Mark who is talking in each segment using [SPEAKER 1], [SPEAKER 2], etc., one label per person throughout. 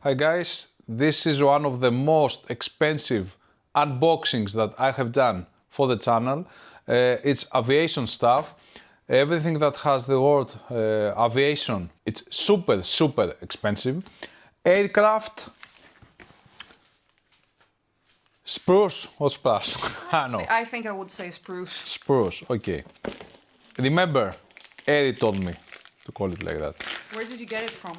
[SPEAKER 1] Hi guys, this is one of the most expensive unboxings that I have done for the channel. It's aviation stuff. Everything that has the word aviation, it's super expensive. Aircraft, spruce or splash? No.
[SPEAKER 2] I think I would say spruce.
[SPEAKER 1] Spruce, okay. Remember, Eddie told me to call it like that.
[SPEAKER 2] Where did you get it from?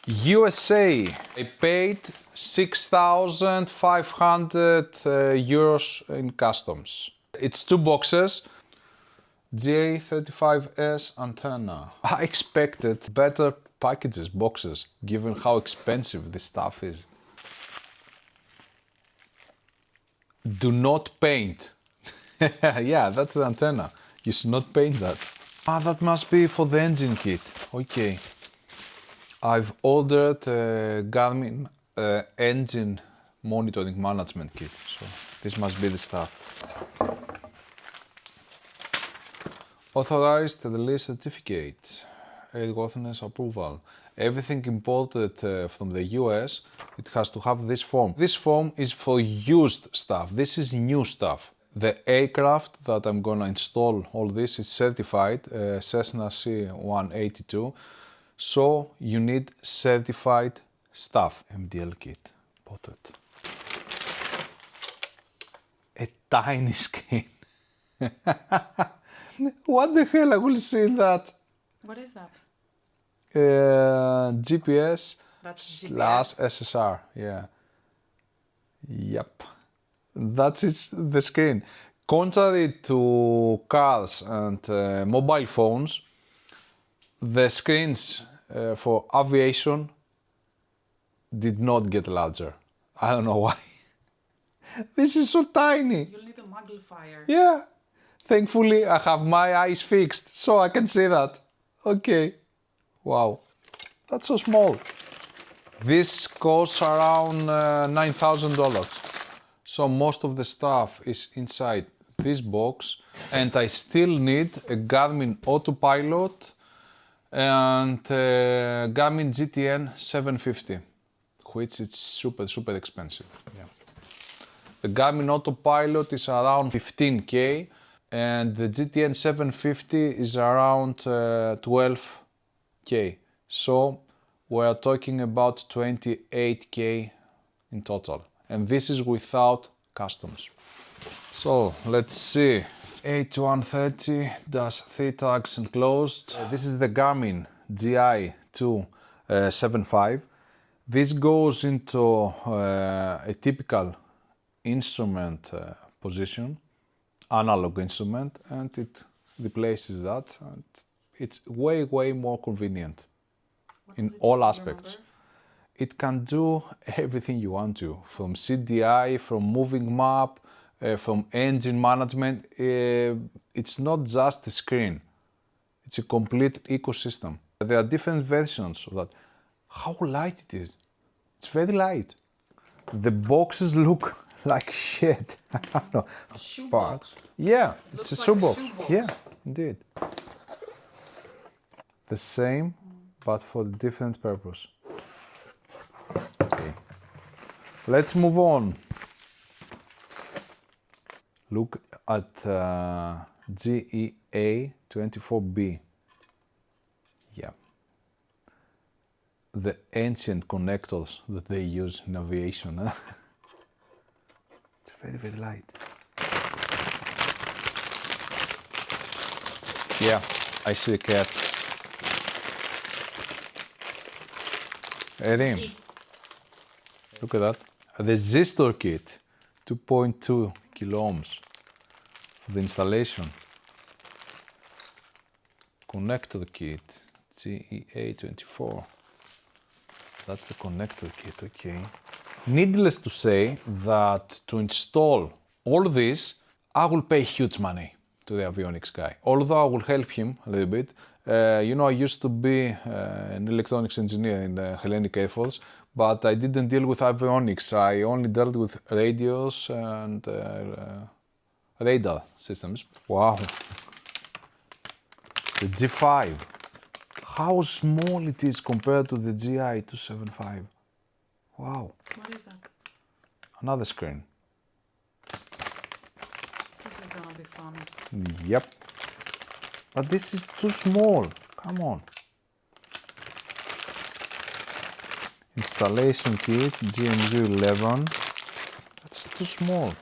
[SPEAKER 1] USA. I paid 6,500 euros in customs. It's two boxes. GA35S antenna. I expected better packages, boxes, given how expensive this stuff is. Do not paint. Yeah, that's the antenna. You should not paint that. Ah, that must be for the engine kit. Okay. I've ordered a Garmin engine monitoring management kit, so this must be the stuff. Authorized release certificate, airworthiness approval. Everything imported from the US, it has to have this form. This form is for used stuff. This is new stuff. The aircraft that I'm gonna install all this is certified, Cessna C182. So you need certified stuff. MDL kit, potted. A tiny screen. What the hell, I will see that.
[SPEAKER 2] What is that?
[SPEAKER 1] GPS
[SPEAKER 2] That's
[SPEAKER 1] SSR, yeah. Yep. That's the screen. Contrary to cars and mobile phones, the screens for aviation did not get larger. I don't know why. This is so tiny.
[SPEAKER 2] You'll need a magnifier.
[SPEAKER 1] Yeah. Thankfully, I have my eyes fixed, so I can see that. Okay. Wow. That's so small. This costs around $9,000. So most of the stuff is inside this box, and I still need a Garmin Autopilot and Garmin GTN 750, which is super expensive. Yeah. The Garmin Autopilot is around 15K and the GTN 750 is around 12K. So we're talking about 28K in total. And this is without customs. So let's see. 8130-3 tags enclosed. This is the Garmin GI 275. This goes into a typical instrument position, analog instrument, and it replaces that, and it's way more convenient in all aspects. It can do everything you want to, from CDI, from moving map, from engine management. It's not just a screen, it's a complete ecosystem. There are different versions of that. How light it is. It's very light. The boxes look like shit. No,
[SPEAKER 2] a shoebox?
[SPEAKER 1] Yeah,
[SPEAKER 2] Looks
[SPEAKER 1] it's a
[SPEAKER 2] like
[SPEAKER 1] shoebox.
[SPEAKER 2] A shoebox.
[SPEAKER 1] Yeah, indeed. The same, but for a different purpose. Okay. Let's move on. Look at GEA24B. Yeah. The ancient connectors that they use in aviation. Huh? It's very light. Yeah, I see a cat. Eddie, look at that. The resistor kit, 2.2 kilo ohms for the installation. Connector kit, GEA24. That's the connector kit, okay. Needless to say that to install all this, I will pay huge money to the avionics guy. Although I will help him a little bit. You know, I used to be an electronics engineer in the Hellenic Air Force, but I didn't deal with avionics. I only dealt with radios and radar systems. Wow. The G5. How small it is compared to the GI 275. Wow,
[SPEAKER 2] What is that?
[SPEAKER 1] another screen.
[SPEAKER 2] This is gonna be fun.
[SPEAKER 1] Yep. But this is too small. Come on. Installation kit, GMU 11. That's too small.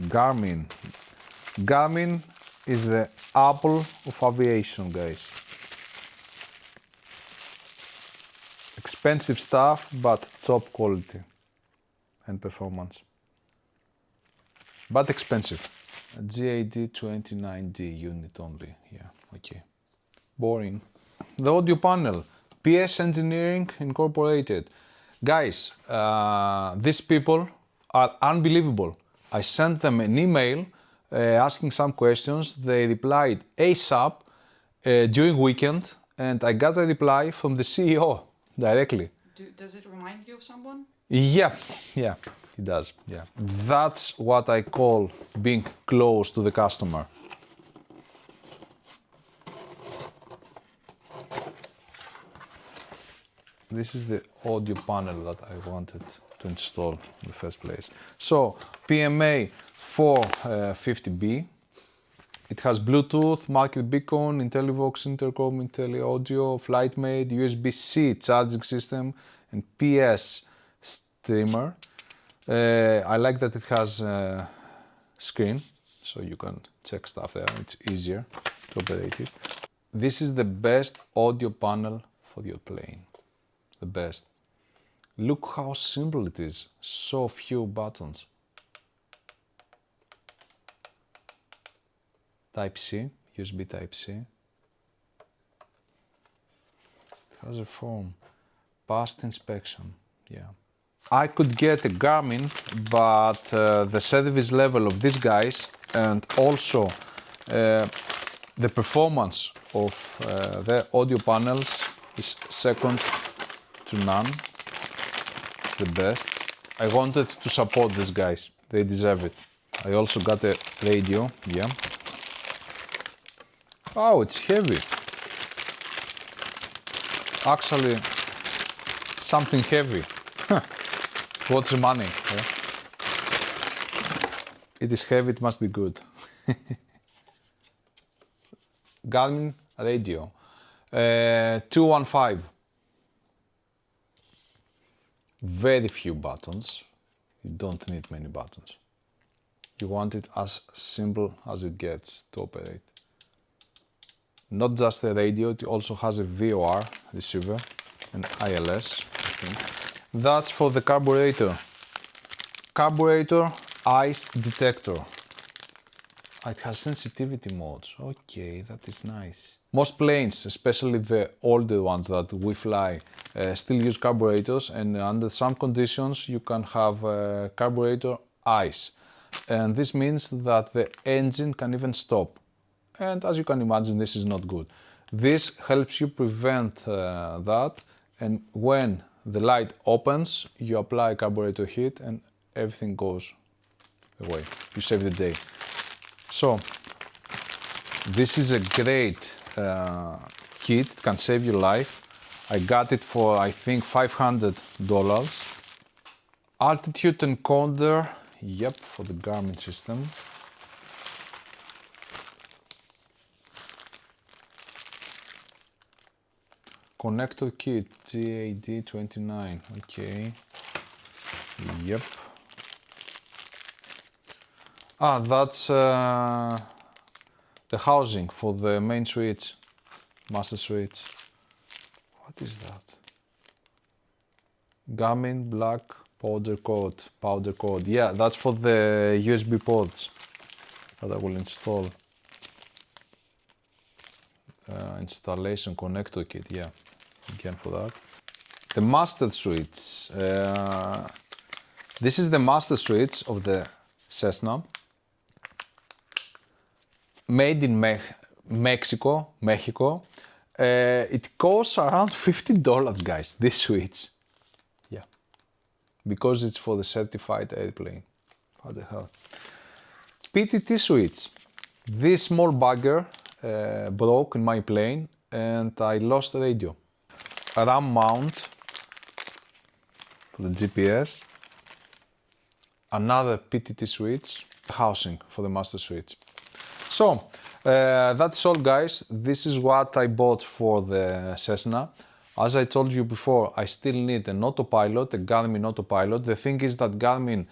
[SPEAKER 1] Garmin. Garmin is the Apple of aviation, guys. Expensive stuff, but top quality and performance. But expensive. A GAD29D unit only. Yeah, okay. Boring. The audio panel. PS Engineering Incorporated. Guys, these people are unbelievable. I sent them an email asking some questions. They replied ASAP during weekend, and I got a reply from the CEO directly.
[SPEAKER 2] Does it remind you of someone?
[SPEAKER 1] Yeah, it does. Yeah, that's what I call being close to the customer. This is the audio panel that I wanted to install in the first place. So, PMA 450B. It has Bluetooth, market beacon, IntelliVox intercom, IntelliAudio, FlightMate, USB-C charging system, and PS streamer. I like that it has a screen, so you can check stuff there. It's easier to operate it. This is the best audio panel for your plane. The best. Look how simple it is. So few buttons. Type-C, USB Type-C. It has a form. Past inspection, yeah. I could get a Garmin, but the service level of these guys and also the performance of their audio panels is second to none. It's the best. I wanted to support these guys. They deserve it. I also got a radio, yeah. Oh, it's heavy. Actually, something heavy. What's the money? Yeah? It is heavy, it must be good. Garmin radio. 215. Very few buttons. You don't need many buttons. You want it as simple as it gets to operate. Not just a radio, it also has a VOR receiver and ILS, I think. That's for the carburetor. Carburetor ice detector. It has sensitivity modes. Okay, that is nice. Most planes, especially the older ones that we fly, still use carburetors, and under some conditions you can have carburetor ice. And this means that the engine can even stop. And as you can imagine, this is not good. This helps you prevent that, and when the light opens, you apply carburetor heat and everything goes away. You save the day. So, this is a great kit, it can save your life. I got it for, I think, $500. Altitude encoder, yep, for the Garmin system. Connector kit, GAD29, okay, yep. Ah, that's the housing for the main switch, master switch. What is that? Garmin black powder coat. Yeah, that's for the USB ports that I will install. Installation connector kit, yeah, again for that. The master switch. This is the master switch of the Cessna. Made in Mexico. It costs around $50, guys, this switch. Yeah, because it's for the certified airplane. What the hell? PTT switch. This small bugger broke in my plane. and I lost the radio. A RAM mount for the GPS, another PTT switch, housing for the master switch. So that's all, guys. This is what I bought for the Cessna. As I told you before, I still need an autopilot, a Garmin autopilot. The thing is that Garmin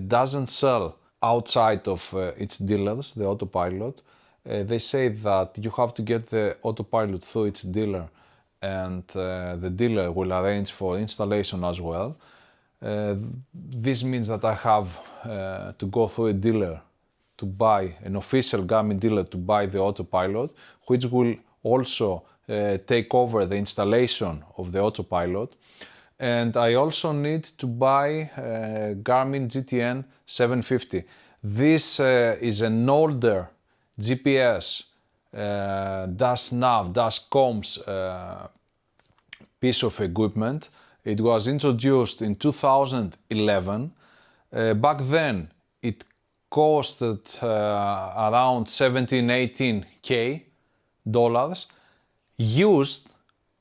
[SPEAKER 1] doesn't sell outside of its dealers, the autopilot. They say that you have to get the autopilot through its dealer, and the dealer will arrange for installation as well. This means that I have to go through a dealer to buy, an official Garmin dealer to buy the autopilot, which will also take over the installation of the autopilot. And I also need to buy Garmin GTN 750. This is an older GPS, dash nav, dash comms piece of equipment. It was introduced in 2011. Back then it costed around 17-18K dollars. Used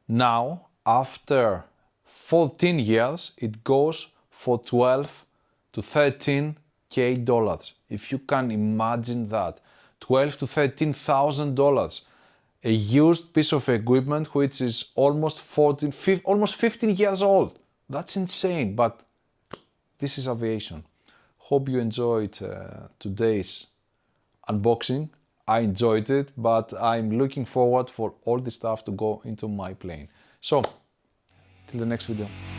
[SPEAKER 1] now, after 14 years, it goes for 12 to 13K dollars. If you can imagine that, 12 to 13,000 dollars. A used piece of equipment which is almost 15 years old. That's insane, but this is aviation. Hope you enjoyed today's unboxing. I enjoyed it, but I'm looking forward for all this stuff to go into my plane. So, till the next video.